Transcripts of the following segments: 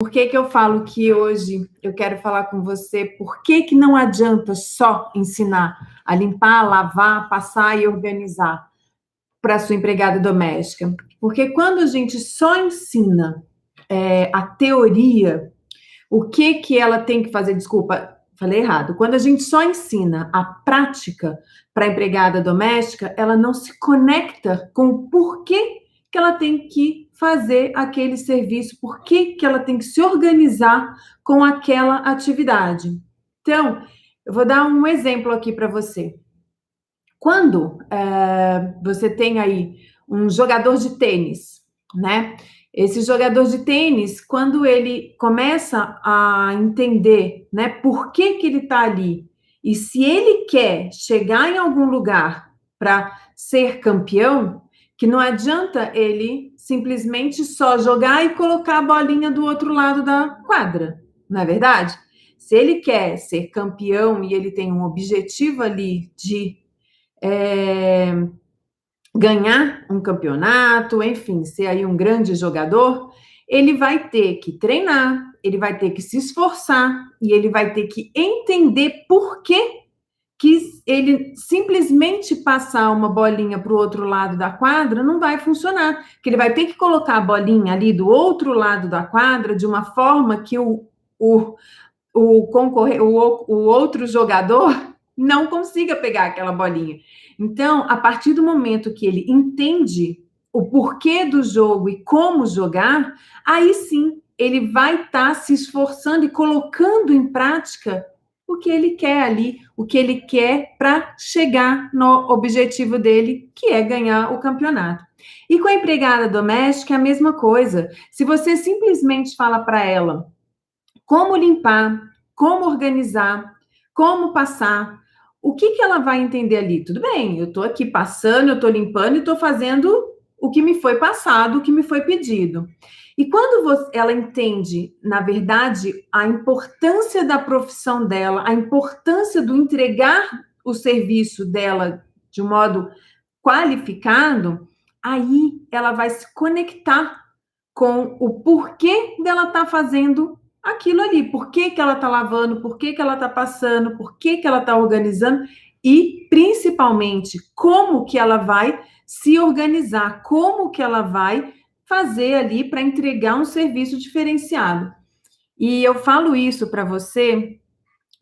Por que que eu falo que hoje eu quero falar com você por que que não adianta só ensinar a limpar, lavar, passar e organizar para a sua empregada doméstica? Porque quando a gente só ensina a teoria, o que que ela tem que fazer, desculpa, falei errado. Quando a gente só ensina a prática para a empregada doméstica, ela não se conecta com o porquê que ela tem que fazer aquele serviço, porquê que ela tem que se organizar com aquela atividade. Então, eu vou dar um exemplo aqui para você. Quando você tem aí um jogador de tênis, né? Esse jogador de tênis, quando ele começa a entender, né, por que que ele está ali e se ele quer chegar em algum lugar para ser campeão, que não adianta ele simplesmente só jogar e colocar a bolinha do outro lado da quadra, não é verdade? Se ele quer ser campeão e ele tem um objetivo ali de ganhar um campeonato, enfim, ser aí um grande jogador, ele vai ter que treinar, ele vai ter que se esforçar e ele vai ter que entender por que ele simplesmente passar uma bolinha para o outro lado da quadra não vai funcionar, que ele vai ter que colocar a bolinha ali do outro lado da quadra de uma forma que o outro jogador não consiga pegar aquela bolinha. Então, a partir do momento que ele entende o porquê do jogo e como jogar, aí sim ele vai estar se esforçando e colocando em prática o que ele quer ali, o que ele quer para chegar no objetivo dele, que é ganhar o campeonato. E com a empregada doméstica é a mesma coisa. Se você simplesmente fala para ela como limpar, como organizar, como passar, o que que ela vai entender ali? Tudo bem, eu estou aqui passando, eu estou limpando e estou fazendo o que me foi passado, o que me foi pedido. E quando ela entende, na verdade, a importância da profissão dela, a importância do entregar o serviço dela de um modo qualificado, aí ela vai se conectar com o porquê dela estar fazendo aquilo ali, por que que ela está lavando, por que que ela está passando, por que que ela está organizando e, principalmente, como que ela vai se organizar, como que ela vai fazer ali para entregar um serviço diferenciado. E eu falo isso para você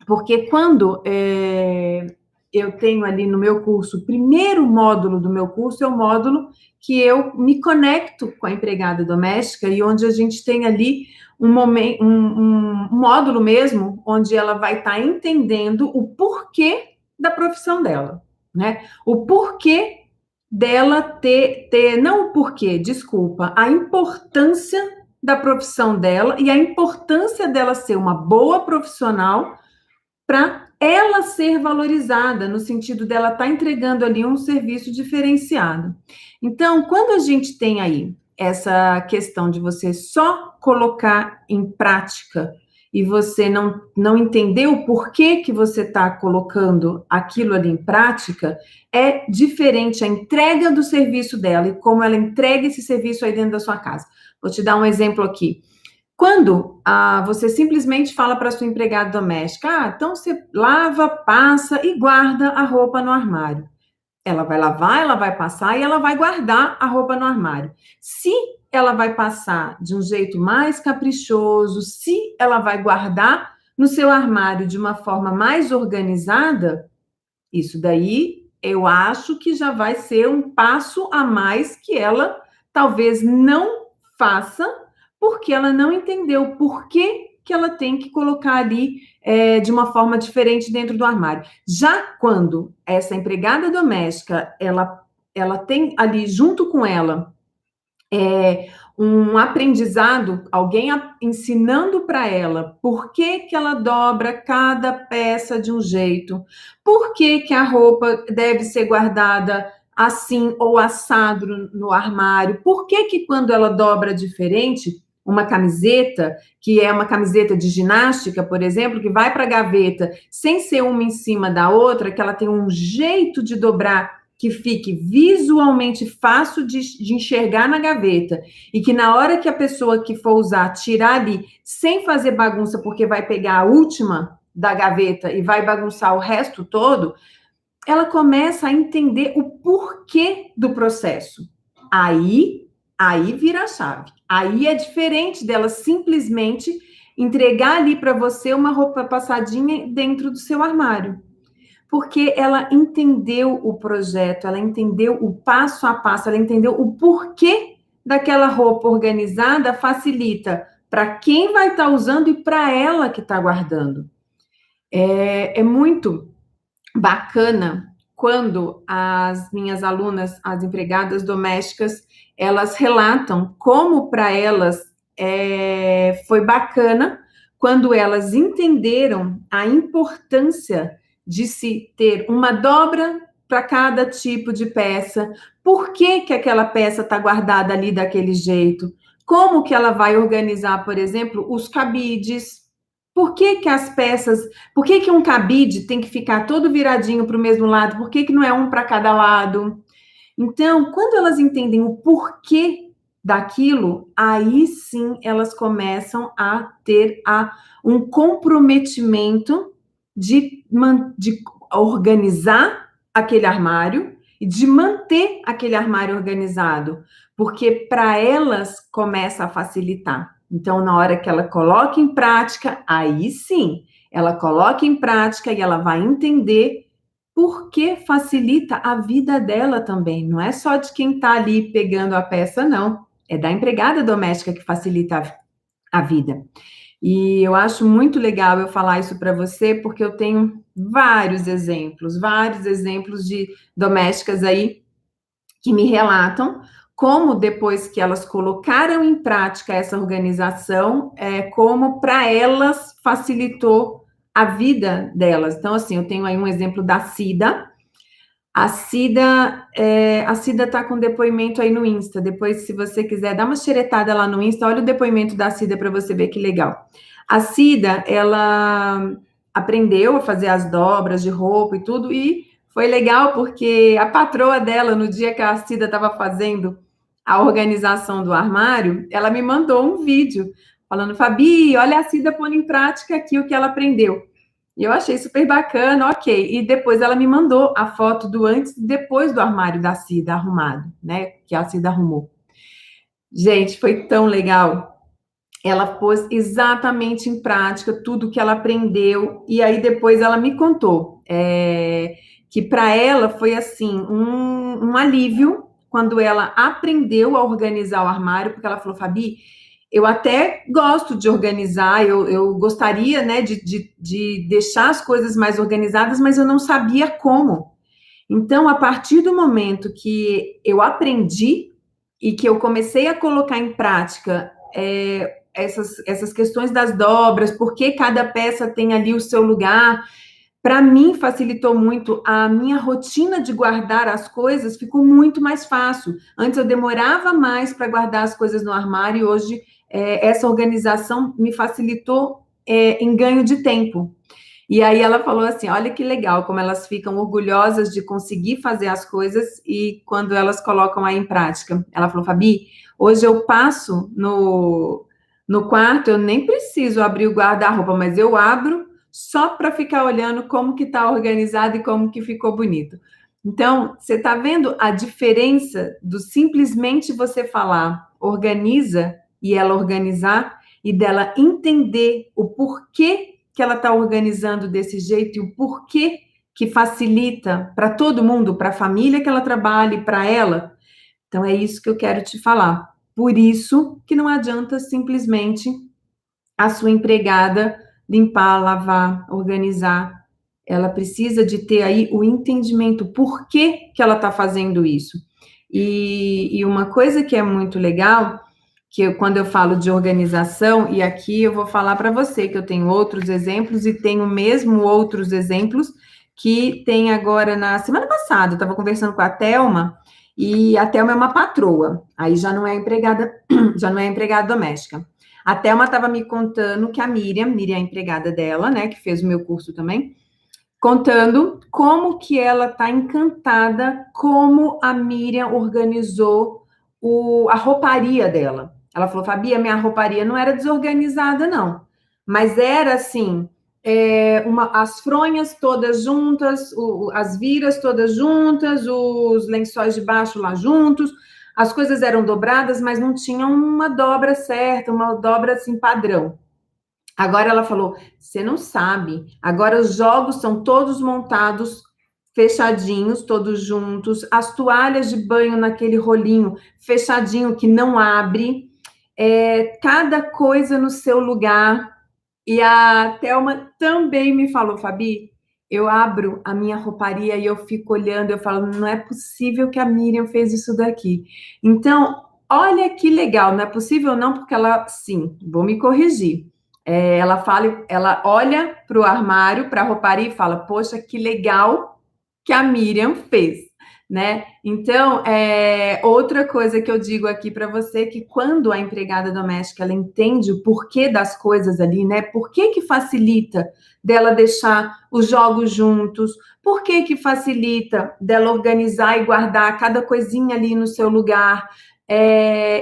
porque quando eu tenho ali no meu curso, o primeiro módulo do meu curso é o módulo que eu me conecto com a empregada doméstica e onde a gente tem ali um módulo mesmo, onde ela vai estar entendendo o porquê da profissão dela, né? O porquê dela não o porquê, desculpa, a importância da profissão dela e a importância dela ser uma boa profissional para ela ser valorizada, no sentido dela estar entregando ali um serviço diferenciado. Então, quando a gente tem aí essa questão de você só colocar em prática e você não entender o porquê que você está colocando aquilo ali em prática, é diferente a entrega do serviço dela e como ela entrega esse serviço aí dentro da sua casa. Vou te dar um exemplo aqui. Quando você simplesmente fala para sua empregada doméstica, então você lava, passa e guarda a roupa no armário. Ela vai lavar, ela vai passar e ela vai guardar a roupa no armário. Se ela vai passar de um jeito mais caprichoso, se ela vai guardar no seu armário de uma forma mais organizada, isso daí eu acho que já vai ser um passo a mais que ela talvez não faça, porque ela não entendeu por que ela tem que colocar ali de uma forma diferente dentro do armário. Já quando essa empregada doméstica, ela tem ali junto com ela um aprendizado, alguém ensinando para ela por que que ela dobra cada peça de um jeito, por que que a roupa deve ser guardada assim ou assado no armário, por que que quando ela dobra diferente, uma camiseta, que é uma camiseta de ginástica, por exemplo, que vai para a gaveta sem ser uma em cima da outra, que ela tem um jeito de dobrar que fique visualmente fácil de enxergar na gaveta e que na hora que a pessoa que for usar tirar ali, sem fazer bagunça, porque vai pegar a última da gaveta e vai bagunçar o resto todo, ela começa a entender o porquê do processo. Aí vira a chave. Aí é diferente dela simplesmente entregar ali para você uma roupa passadinha dentro do seu armário. Porque ela entendeu o projeto, ela entendeu o passo a passo, ela entendeu o porquê daquela roupa organizada facilita para quem vai estar usando e para ela que está guardando. É muito bacana quando as minhas alunas, as empregadas domésticas, elas relatam como para elas foi bacana quando elas entenderam a importância de se ter uma dobra para cada tipo de peça, por que que aquela peça está guardada ali daquele jeito, como que ela vai organizar, por exemplo, os cabides, por que que as peças, por que que um cabide tem que ficar todo viradinho para o mesmo lado, por que que não é um para cada lado? Então, quando elas entendem o porquê daquilo, aí sim elas começam a ter um comprometimento de organizar aquele armário e de manter aquele armário organizado, porque para elas começa a facilitar. Então, na hora que ela coloca em prática, aí sim, ela coloca em prática e ela vai entender porque facilita a vida dela também. Não é só de quem está ali pegando a peça, não. É da empregada doméstica que facilita a vida. E eu acho muito legal eu falar isso para você, porque eu tenho vários exemplos de domésticas aí que me relatam como depois que elas colocaram em prática essa organização, como para elas facilitou a vida delas. Então, assim, eu tenho aí um exemplo da Cida. A Cida está com depoimento aí no Insta. Depois, se você quiser dar uma xeretada lá no Insta, olha o depoimento da Cida para você ver que legal. A Cida, ela aprendeu a fazer as dobras de roupa e tudo, e foi legal porque a patroa dela, no dia que a Cida estava fazendo a organização do armário, ela me mandou um vídeo falando: Fabi, olha a Cida pondo em prática aqui o que ela aprendeu. E eu achei super bacana, ok. E depois ela me mandou a foto do antes e depois do armário da Cida arrumado, né? Que a Cida arrumou. Gente, foi tão legal. Ela pôs exatamente em prática tudo que ela aprendeu. E aí depois ela me contou que para ela foi assim um alívio quando ela aprendeu a organizar o armário, porque ela falou: Fabi, eu até gosto de organizar, eu gostaria, né, de deixar as coisas mais organizadas, mas eu não sabia como. Então, a partir do momento que eu aprendi e que eu comecei a colocar em prática essas questões das dobras, porque cada peça tem ali o seu lugar, para mim facilitou muito a minha rotina de guardar as coisas, ficou muito mais fácil. Antes eu demorava mais para guardar as coisas no armário e hoje essa organização me facilitou em ganho de tempo. E aí ela falou assim: olha que legal, como elas ficam orgulhosas de conseguir fazer as coisas e quando elas colocam aí em prática. Ela falou: Fabi, hoje eu passo no quarto, eu nem preciso abrir o guarda-roupa, mas eu abro só para ficar olhando como que está organizado e como que ficou bonito. Então, você está vendo a diferença do simplesmente você falar, organiza, e ela organizar, e dela entender o porquê que ela está organizando desse jeito e o porquê que facilita para todo mundo, para a família que ela trabalha e para ela. Então, é isso que eu quero te falar. Por isso que não adianta simplesmente a sua empregada limpar, lavar, organizar. Ela precisa de ter aí o entendimento por que ela está fazendo isso. E uma coisa que é muito legal, quando eu falo de organização, e aqui eu vou falar para você que eu tenho outros exemplos e tenho mesmo outros exemplos que tem agora na semana passada, eu estava conversando com a Thelma, e a Thelma é uma patroa, aí já não é empregada, já não é empregada doméstica. A Thelma estava me contando que a Miriam é a empregada dela, né, que fez o meu curso também, contando como que ela está encantada, como a Miriam organizou a rouparia dela. Ela falou, Fabi, a minha rouparia não era desorganizada, não. Mas era assim, as fronhas todas juntas, as viras todas juntas, os lençóis de baixo lá juntos, as coisas eram dobradas, mas não tinham uma dobra certa, uma dobra assim padrão. Agora ela falou: você não sabe. Agora os jogos são todos montados fechadinhos, todos juntos. As toalhas de banho naquele rolinho fechadinho que não abre. Cada coisa no seu lugar. E a Thelma também me falou, Fabi, eu abro a minha rouparia e eu fico olhando, eu falo, não é possível que a Miriam fez isso daqui. Então, olha que legal, não é possível não, porque ela, sim, vou me corrigir. Ela fala, ela olha para o armário, para a rouparia e fala, poxa, que legal que a Miriam fez, né? Então, outra coisa que eu digo aqui para você é que quando a empregada doméstica ela entende o porquê das coisas ali, né? Por que facilita dela deixar os jogos juntos? Por que facilita dela organizar e guardar cada coisinha ali no seu lugar?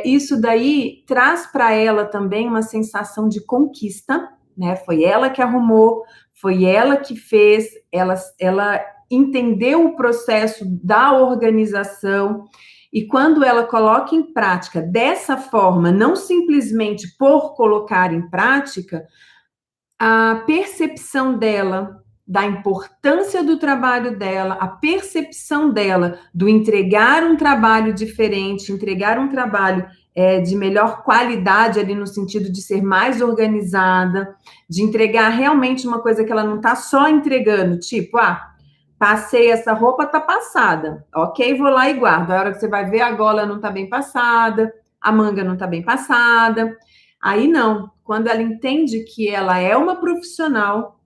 Isso daí traz para ela também uma sensação de conquista, né? Foi ela que arrumou, foi ela que fez, ela entendeu o processo da organização e quando ela coloca em prática dessa forma, não simplesmente por colocar em prática, a percepção dela da importância do trabalho dela, a percepção dela do entregar um trabalho diferente, entregar um trabalho de melhor qualidade ali no sentido de ser mais organizada, de entregar realmente uma coisa que ela não está só entregando, tipo, passei essa roupa, tá passada. Ok, vou lá e guardo. A hora que você vai ver, a gola não tá bem passada, a manga não tá bem passada. Aí não. Quando ela entende que ela é uma profissional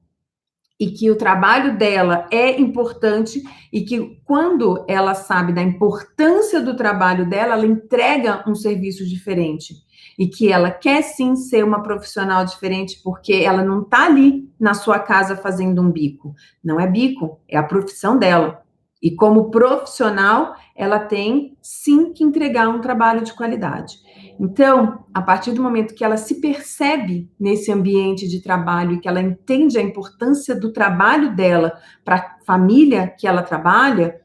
e que o trabalho dela é importante e que quando ela sabe da importância do trabalho dela, ela entrega um serviço diferente e que ela quer sim ser uma profissional diferente porque ela não está ali na sua casa fazendo um bico. Não é bico, é a profissão dela. E como profissional, ela tem sim que entregar um trabalho de qualidade. Então, a partir do momento que ela se percebe nesse ambiente de trabalho e que ela entende a importância do trabalho dela para a família que ela trabalha,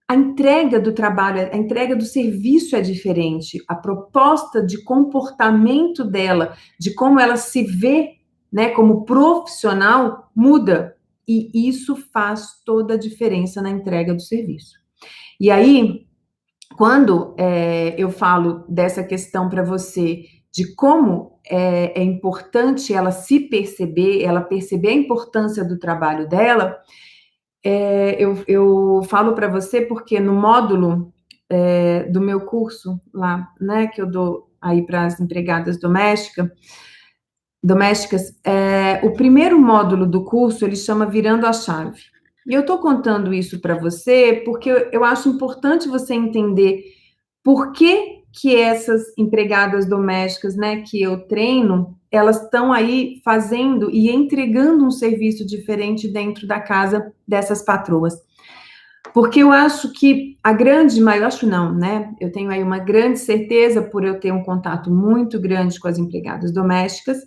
a entrega do trabalho, a entrega do serviço é diferente, a proposta de comportamento dela, de como ela se vê, né, como profissional, muda. E isso faz toda a diferença na entrega do serviço. E aí, quando eu falo dessa questão para você, de como é importante ela se perceber, ela perceber a importância do trabalho dela, eu falo para você porque no módulo do meu curso lá, né, que eu dou aí para as empregadas domésticas, o primeiro módulo do curso ele chama Virando a Chave. E eu estou contando isso para você porque eu acho importante você entender por que essas empregadas domésticas, né, que eu treino, elas estão aí fazendo e entregando um serviço diferente dentro da casa dessas patroas. Porque eu acho que a grande maioria, acho não, né? Eu tenho aí uma grande certeza, por eu ter um contato muito grande com as empregadas domésticas,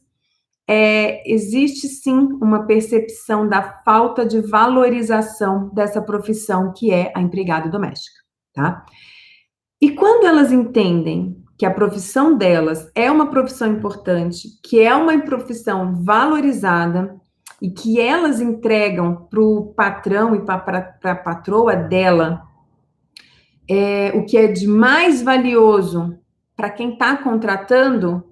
existe sim uma percepção da falta de valorização dessa profissão que é a empregada doméstica, tá? E quando elas entendem que a profissão delas é uma profissão importante, que é uma profissão valorizada e que elas entregam para o patrão e para a patroa dela o que é de mais valioso para quem está contratando,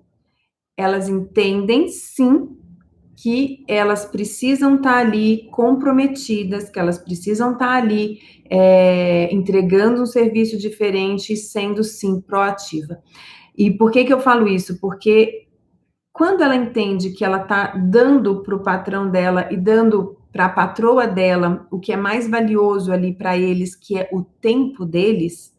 elas entendem sim que elas precisam estar ali comprometidas, que elas precisam estar ali entregando um serviço diferente e sendo, sim, proativa. E por que eu falo isso? Porque quando ela entende que ela está dando para o patrão dela e dando para a patroa dela o que é mais valioso ali para eles, que é o tempo deles,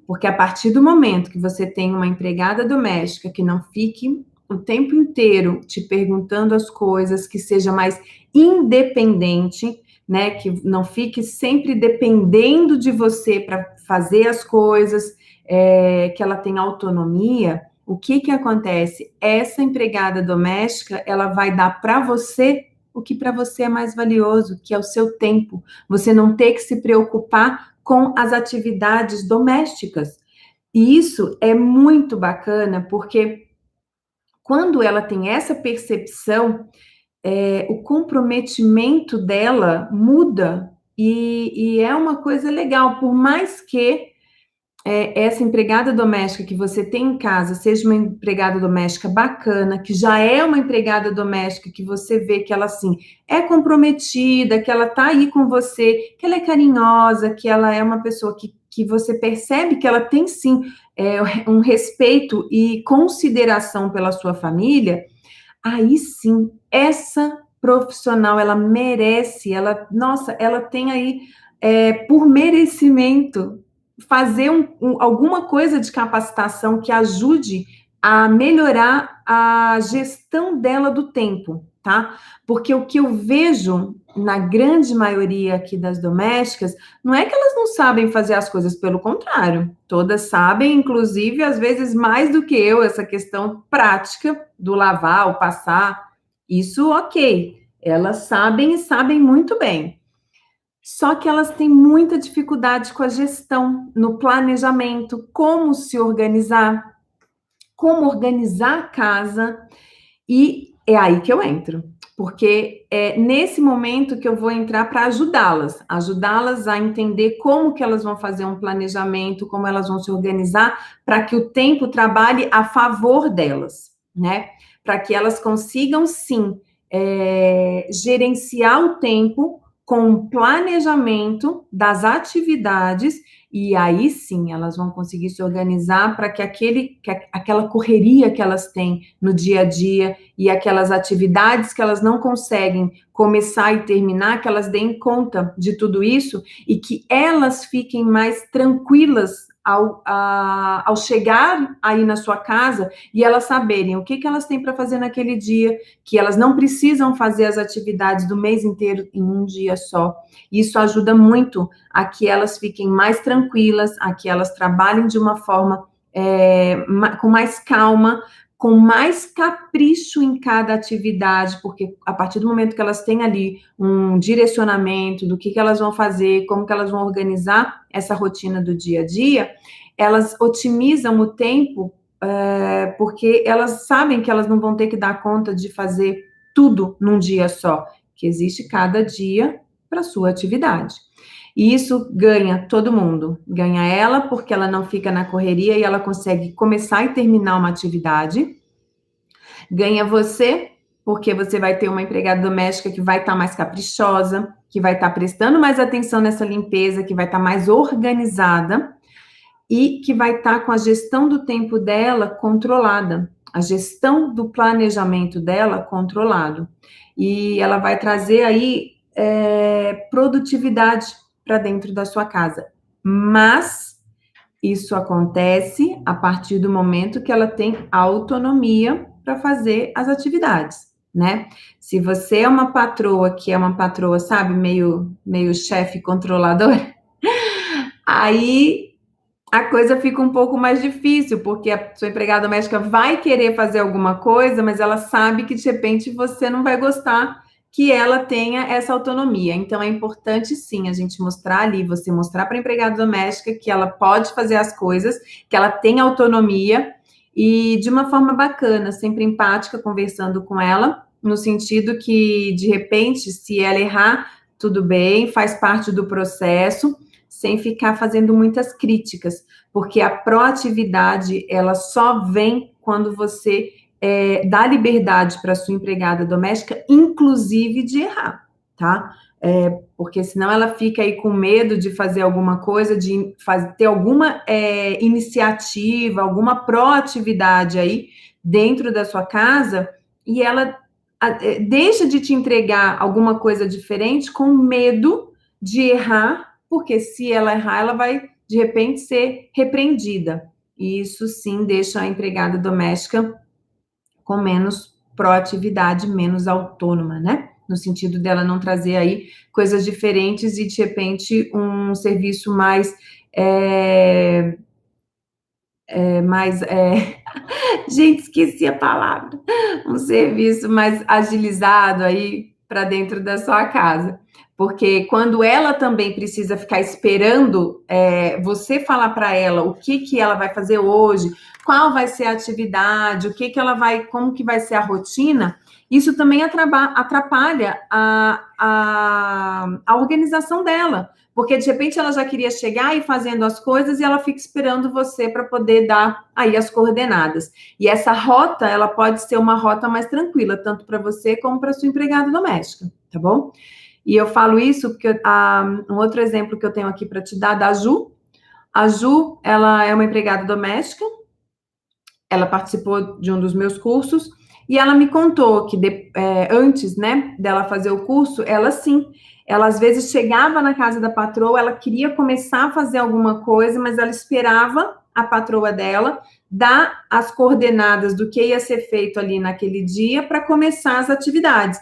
porque a partir do momento que você tem uma empregada doméstica que não fique o tempo inteiro te perguntando as coisas, que seja mais independente, né? Que não fique sempre dependendo de você para fazer as coisas, que ela tenha autonomia. O que acontece? Essa empregada doméstica, ela vai dar para você o que para você é mais valioso, que é o seu tempo. Você não ter que se preocupar com as atividades domésticas. E isso é muito bacana, porque quando ela tem essa percepção, o comprometimento dela muda e é uma coisa legal, por mais que essa empregada doméstica que você tem em casa seja uma empregada doméstica bacana, que já é uma empregada doméstica que você vê que ela, assim, é comprometida, que ela tá aí com você, que ela é carinhosa, que ela é uma pessoa que você percebe que ela tem, sim, um respeito e consideração pela sua família, aí sim, essa profissional, ela merece, nossa, ela tem aí, por merecimento, fazer alguma coisa de capacitação que ajude a melhorar a gestão dela do tempo, tá? Porque o que eu vejo na grande maioria aqui das domésticas, não é que elas não sabem fazer as coisas, pelo contrário, todas sabem, inclusive, às vezes mais do que eu, essa questão prática do lavar, o passar, isso ok, elas sabem e sabem muito bem. Só que elas têm muita dificuldade com a gestão, no planejamento, como se organizar, como organizar a casa, e é aí que eu entro, porque é nesse momento que eu vou entrar para ajudá-las a entender como que elas vão fazer um planejamento, como elas vão se organizar para que o tempo trabalhe a favor delas, né? Para que elas consigam, sim, gerenciar o tempo com planejamento das atividades, e aí sim elas vão conseguir se organizar para que aquela correria que elas têm no dia a dia e aquelas atividades que elas não conseguem começar e terminar, que elas deem conta de tudo isso e que elas fiquem mais tranquilas ao chegar aí na sua casa e elas saberem o que elas têm para fazer naquele dia, que elas não precisam fazer as atividades do mês inteiro em um dia só. Isso ajuda muito a que elas fiquem mais tranquilas, a que elas trabalhem de uma forma com mais calma, com mais capricho em cada atividade, porque a partir do momento que elas têm ali um direcionamento do que elas vão fazer, como que elas vão organizar essa rotina do dia a dia, elas otimizam o tempo, porque elas sabem que elas não vão ter que dar conta de fazer tudo num dia só, que existe cada dia para a sua atividade. E isso ganha todo mundo. Ganha ela, porque ela não fica na correria e ela consegue começar e terminar uma atividade. Ganha você, porque você vai ter uma empregada doméstica que vai estar mais caprichosa, que vai estar prestando mais atenção nessa limpeza, que vai estar mais organizada e que vai estar com a gestão do tempo dela controlada, a gestão do planejamento dela controlado. E ela vai trazer aí produtividade para dentro da sua casa. Mas isso acontece a partir do momento que ela tem autonomia para fazer as atividades, né? Se você é uma patroa que é uma patroa, sabe, meio chefe controlador, aí a coisa fica um pouco mais difícil, porque a sua empregada doméstica vai querer fazer alguma coisa, mas ela sabe que de repente você não vai gostar que ela tenha essa autonomia. Então é importante sim a gente mostrar ali, você mostrar para a empregada doméstica que ela pode fazer as coisas, que ela tem autonomia e de uma forma bacana, sempre empática, conversando com ela, no sentido que de repente, se ela errar, tudo bem, faz parte do processo, sem ficar fazendo muitas críticas, porque a proatividade, ela só vem quando você dá liberdade para sua empregada doméstica, inclusive de errar, tá? Porque senão ela fica aí com medo de fazer alguma coisa, de ter alguma iniciativa, alguma proatividade aí dentro da sua casa, e ela deixa de te entregar alguma coisa diferente com medo de errar, porque se ela errar, ela vai, de repente, ser repreendida. E isso, sim, deixa a empregada doméstica com menos proatividade, menos autônoma, né? no sentido dela não trazer aí coisas diferentes e, de repente, um serviço mais, gente, esqueci a palavra, um serviço mais agilizado aí para dentro da sua casa. Porque quando ela também precisa ficar esperando você falar para ela o que que ela vai fazer hoje, qual vai ser a atividade, o que que ela vai, como que vai ser a rotina, isso também atrapalha a organização dela. Porque de repente ela já queria chegar e fazendo as coisas e ela fica esperando você para poder dar aí as coordenadas. E essa rota, ela pode ser uma rota mais tranquila, tanto para você como para sua empregada doméstica, tá bom? E eu falo isso porque um outro exemplo que eu tenho aqui para te dar, da Ju. A Ju, ela é uma empregada doméstica, ela participou de um dos meus cursos e ela me contou que antes, né, dela fazer o curso, ela às vezes chegava na casa da patroa, ela queria começar a fazer alguma coisa, mas ela esperava a patroa dela dar as coordenadas do que ia ser feito ali naquele dia para começar as atividades.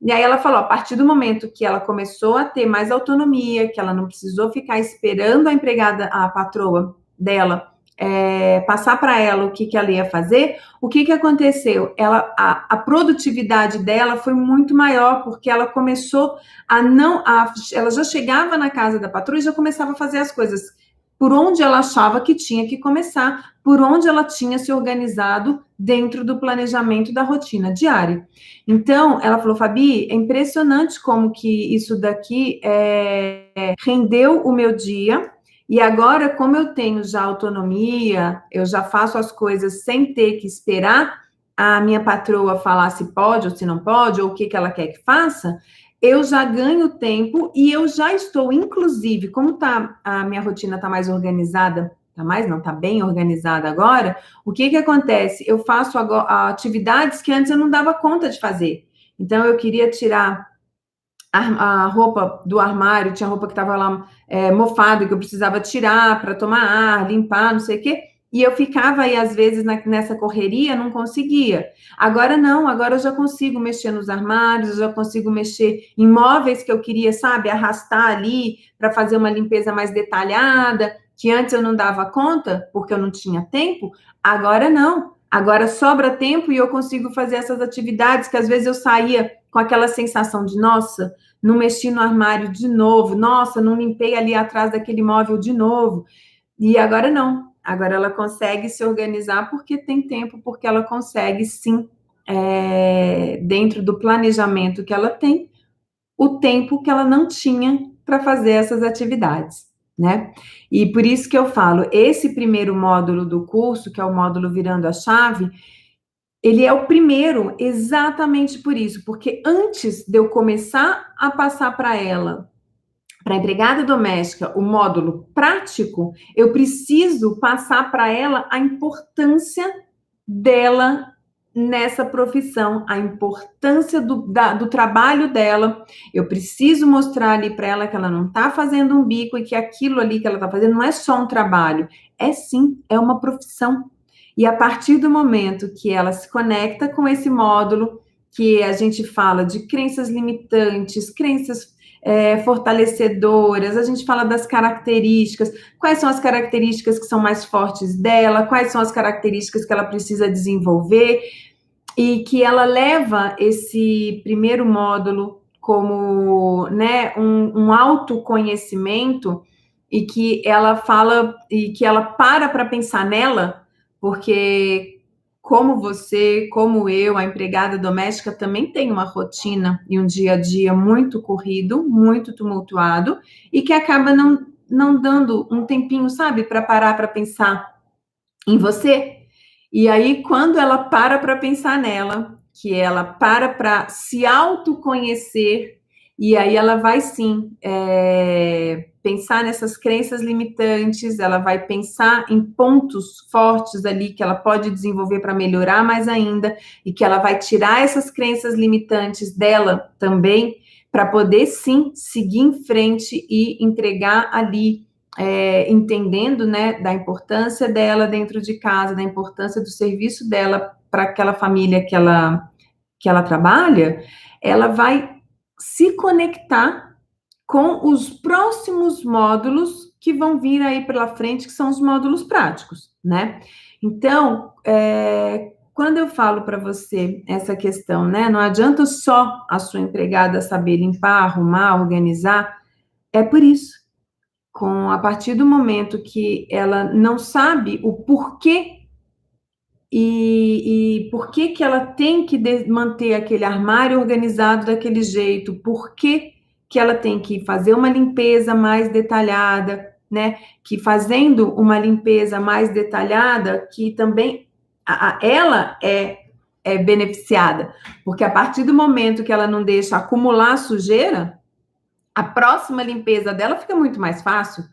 E aí ela falou, a partir do momento que ela começou a ter mais autonomia, que ela não precisou ficar esperando a empregada, a patroa dela, passar para ela o que ela ia fazer, o que aconteceu? A produtividade dela foi muito maior, porque ela começou ela já chegava na casa da patroa e já começava a fazer as coisas por onde ela achava que tinha que começar, por onde ela tinha se organizado dentro do planejamento da rotina diária. Então, ela falou, Fabi, é impressionante como que isso daqui rendeu o meu dia. E agora, como eu tenho já autonomia, eu já faço as coisas sem ter que esperar a minha patroa falar se pode ou se não pode, ou o que ela quer que faça, eu já ganho tempo e eu já estou, inclusive, como a minha rotina está mais organizada, está bem organizada agora, o que acontece? Eu faço atividades que antes eu não dava conta de fazer. Então, eu queria tirar a roupa do armário, tinha roupa que estava lá mofada, que eu precisava tirar para tomar ar, limpar, não sei o quê, e eu ficava aí, às vezes, nessa correria, não conseguia. Agora não, agora eu já consigo mexer nos armários, eu já consigo mexer em móveis que eu queria, sabe, arrastar ali para fazer uma limpeza mais detalhada, que antes eu não dava conta, porque eu não tinha tempo, agora não. Agora sobra tempo e eu consigo fazer essas atividades que às vezes eu saía com aquela sensação de, nossa, não mexi no armário de novo, nossa, não limpei ali atrás daquele móvel de novo. E agora não. Agora ela consegue se organizar porque tem tempo, porque ela consegue, sim, dentro do planejamento que ela tem, o tempo que ela não tinha para fazer essas atividades, né? E por isso que eu falo, esse primeiro módulo do curso, que é o módulo Virando a Chave, ele é o primeiro exatamente por isso, porque antes de eu começar a passar para ela, para a empregada doméstica, o módulo prático, eu preciso passar para ela a importância dela nessa profissão, a importância do trabalho dela. Eu preciso mostrar ali para ela que ela não está fazendo um bico e que aquilo ali que ela está fazendo não é só um trabalho, é uma profissão. E a partir do momento que ela se conecta com esse módulo, que a gente fala de crenças limitantes, crenças fortalecedoras, a gente fala das características, quais são as características que são mais fortes dela, quais são as características que ela precisa desenvolver, e que ela leva esse primeiro módulo como, né, um autoconhecimento, e que ela fala, e que ela para pensar nela, porque como você, como eu, a empregada doméstica também tem uma rotina e um dia a dia muito corrido, muito tumultuado, e que acaba não dando um tempinho, sabe, para parar para pensar em você. E aí, quando ela para pensar nela, que ela para se autoconhecer, e aí ela vai sim pensar nessas crenças limitantes, ela vai pensar em pontos fortes ali que ela pode desenvolver para melhorar mais ainda, e que ela vai tirar essas crenças limitantes dela também, para poder sim seguir em frente e entregar ali, entendendo, né, da importância dela dentro de casa, da importância do serviço dela para aquela família que ela trabalha, ela vai se conectar com os próximos módulos que vão vir aí pela frente, que são os módulos práticos, né? Então, quando eu falo para você essa questão, né? Não adianta só a sua empregada saber limpar, arrumar, organizar, é por isso. A partir do momento que ela não sabe o porquê e por que que ela tem que manter aquele armário organizado daquele jeito, por que que ela tem que fazer uma limpeza mais detalhada, né? Que fazendo uma limpeza mais detalhada, que também ela é beneficiada, porque a partir do momento que ela não deixa acumular sujeira, a próxima limpeza dela fica muito mais fácil,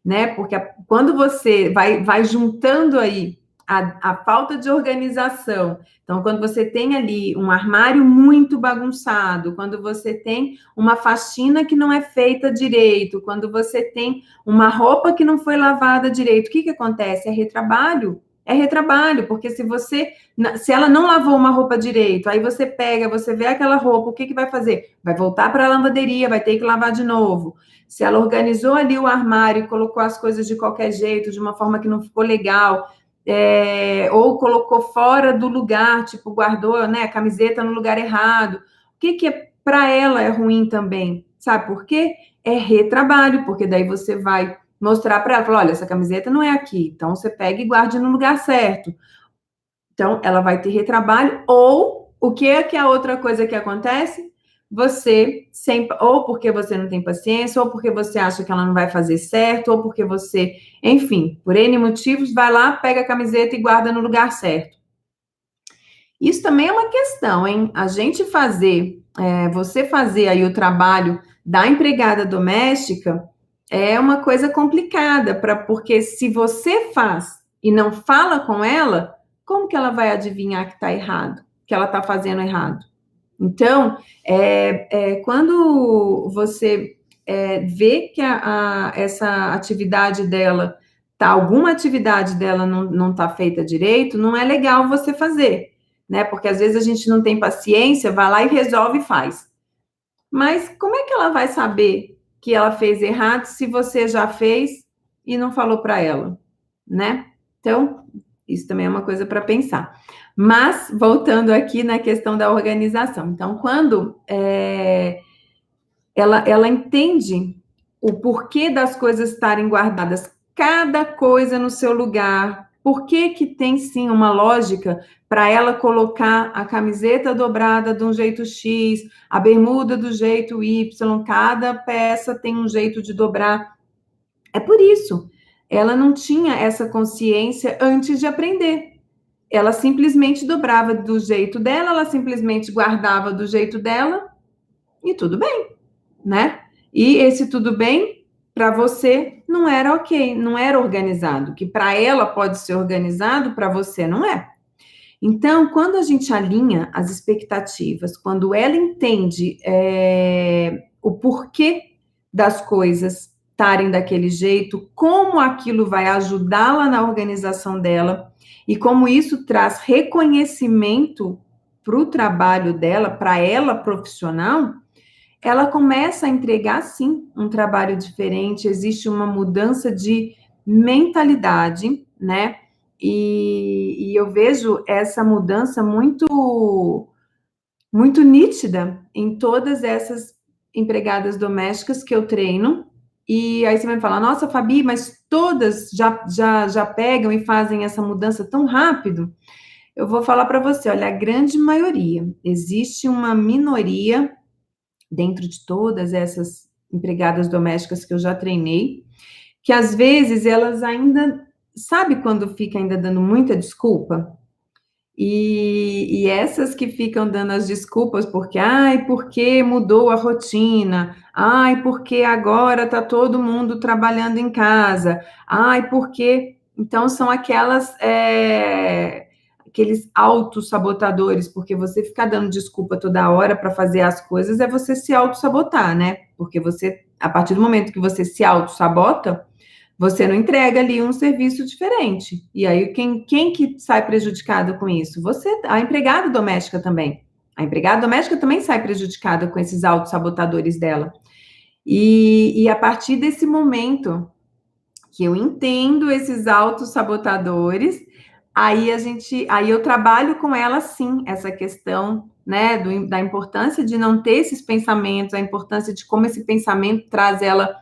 né? Porque quando você vai juntando aí a falta de organização, então, quando você tem ali um armário muito bagunçado, quando você tem uma faxina que não é feita direito, quando você tem uma roupa que não foi lavada direito, o que que acontece? É retrabalho. É retrabalho, porque se ela não lavou uma roupa direito, aí você pega, você vê aquela roupa, o que que vai fazer? Vai voltar para a lavanderia, vai ter que lavar de novo. Se ela organizou ali o armário e colocou as coisas de qualquer jeito, de uma forma que não ficou legal, ou colocou fora do lugar, tipo, guardou, né, a camiseta no lugar errado, o que que para ela é ruim também? Sabe por quê? É retrabalho, porque daí você vai mostrar para ela, falar, olha, essa camiseta não é aqui, então você pega e guarde no lugar certo. Então, ela vai ter retrabalho, ou o que é que a outra coisa que acontece? Você sempre, ou porque você não tem paciência, ou porque você acha que ela não vai fazer certo, ou porque você, enfim, por N motivos, vai lá, pega a camiseta e guarda no lugar certo. Isso também é uma questão, hein? A gente fazer, você fazer aí o trabalho da empregada doméstica é uma coisa complicada, porque se você faz e não fala com ela, como que ela vai adivinhar que está errado, que ela está fazendo errado? Então, quando você vê que essa atividade dela, alguma atividade dela não está feita direito, não é legal você fazer, né? Porque às vezes a gente não tem paciência, vai lá e resolve e faz. Mas como é que ela vai saber que ela fez errado se você já fez e não falou para ela, né? Então, isso também é uma coisa para pensar. Mas, voltando aqui na questão da organização. Então, quando ela entende o porquê das coisas estarem guardadas, cada coisa no seu lugar, por que que tem, sim, uma lógica para ela colocar a camiseta dobrada de um jeito X, a bermuda do jeito Y, cada peça tem um jeito de dobrar. É por isso. Ela não tinha essa consciência antes de aprender. Ela simplesmente dobrava do jeito dela, ela simplesmente guardava do jeito dela e tudo bem, né? E esse tudo bem para você não era ok, não era organizado, que para ela pode ser organizado, para você não é. Então, quando a gente alinha as expectativas, quando ela entende o porquê das coisas estarem daquele jeito, como aquilo vai ajudá-la na organização dela e como isso traz reconhecimento para o trabalho dela, para ela profissional, ela começa a entregar, sim, um trabalho diferente, existe uma mudança de mentalidade, né? E eu vejo essa mudança muito, muito nítida em todas essas empregadas domésticas que eu treino. E aí você vai me falar, nossa, Fabi, mas todas já pegam e fazem essa mudança tão rápido? Eu vou falar para você, olha, a grande maioria, existe uma minoria dentro de todas essas empregadas domésticas que eu já treinei, que às vezes elas ainda, sabe quando fica ainda dando muita desculpa? E essas que ficam dando as desculpas porque, ai, porque mudou a rotina, ai, porque agora tá todo mundo trabalhando em casa, ai, porque... Então, são aqueles autossabotadores, porque você ficar dando desculpa toda hora para fazer as coisas é você se autossabotar, né? Porque você, a partir do momento que você se autossabota, você não entrega ali um serviço diferente. E aí, quem que sai prejudicado com isso? Você, a empregada doméstica também. A empregada doméstica também sai prejudicada com esses autossabotadores dela. E a partir desse momento que eu entendo esses autossabotadores, aí eu trabalho com ela sim, essa questão, né, da importância de não ter esses pensamentos, a importância de como esse pensamento traz ela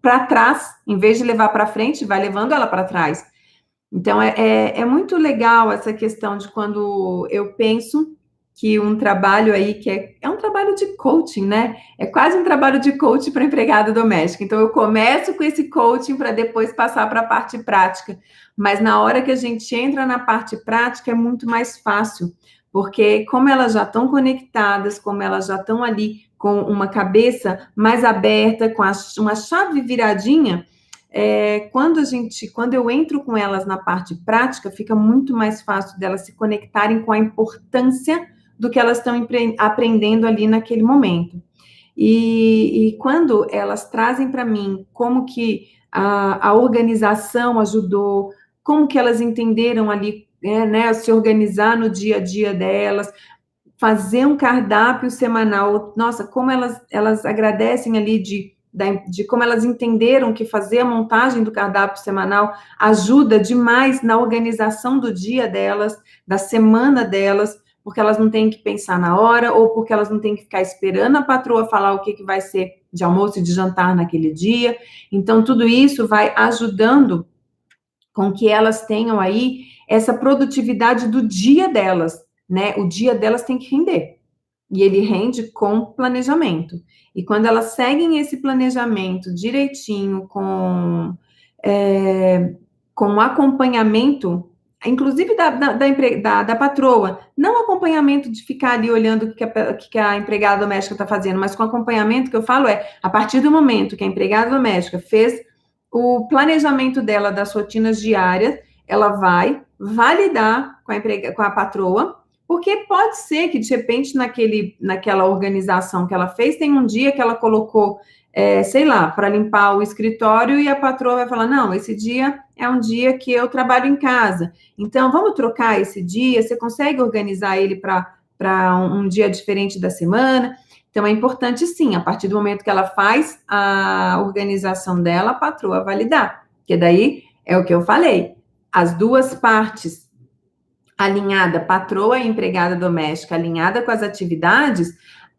para trás, em vez de levar para frente, vai levando ela para trás. Então, é muito legal essa questão de quando eu penso que um trabalho aí que é um trabalho de coaching, né? É quase um trabalho de coaching para empregada doméstica. Então, eu começo com esse coaching para depois passar para a parte prática. Mas na hora que a gente entra na parte prática, é muito mais fácil, porque como elas já estão conectadas, como elas já estão ali com uma cabeça mais aberta, com uma chave viradinha, quando eu entro com elas na parte prática, fica muito mais fácil delas se conectarem com a importância do que elas estão aprendendo ali naquele momento. E quando elas trazem para mim como que a organização ajudou, como que elas entenderam ali, né, se organizar no dia a dia delas, fazer um cardápio semanal, nossa, como elas agradecem ali de como elas entenderam que fazer a montagem do cardápio semanal ajuda demais na organização do dia delas, da semana delas, porque elas não têm que pensar na hora, ou porque elas não têm que ficar esperando a patroa falar o que vai ser de almoço e de jantar naquele dia. Então, tudo isso vai ajudando com que elas tenham aí essa produtividade do dia delas, né? O dia delas tem que render. E ele rende com planejamento. E quando elas seguem esse planejamento direitinho, com acompanhamento, inclusive da patroa, não acompanhamento de ficar ali olhando o que a empregada doméstica está fazendo, mas com acompanhamento que eu falo a partir do momento que a empregada doméstica fez o planejamento dela das rotinas diárias, ela vai validar com a patroa, porque pode ser que, de repente, naquela organização que ela fez, tem um dia que ela colocou, sei lá, para limpar o escritório, e a patroa vai falar, não, esse dia é um dia que eu trabalho em casa, então vamos trocar esse dia, você consegue organizar ele para um dia diferente da semana? Então, é importante, sim, a partir do momento que ela faz a organização dela, a patroa validar, porque daí é o que eu falei, as duas partes alinhada, patroa e empregada doméstica, alinhada com as atividades,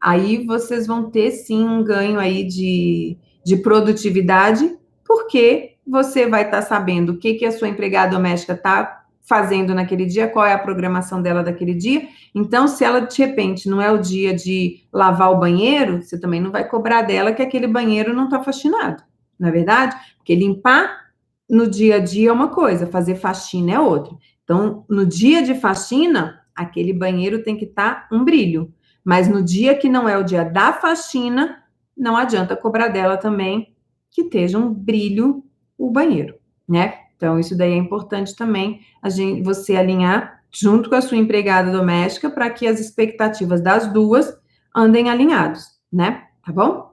aí vocês vão ter, sim, um ganho aí de produtividade, porque você vai estar sabendo o que a sua empregada doméstica está fazendo naquele dia, qual é a programação dela daquele dia. Então, se ela, de repente, não é o dia de lavar o banheiro, você também não vai cobrar dela que aquele banheiro não está faxinado, não é verdade? Porque limpar no dia a dia é uma coisa, fazer faxina é outra. Então, no dia de faxina, aquele banheiro tem que estar um brilho. Mas no dia que não é o dia da faxina, não adianta cobrar dela também que esteja um brilho o banheiro, né? Então, isso daí é importante também você alinhar junto com a sua empregada doméstica para que as expectativas das duas andem alinhados, né? Tá bom?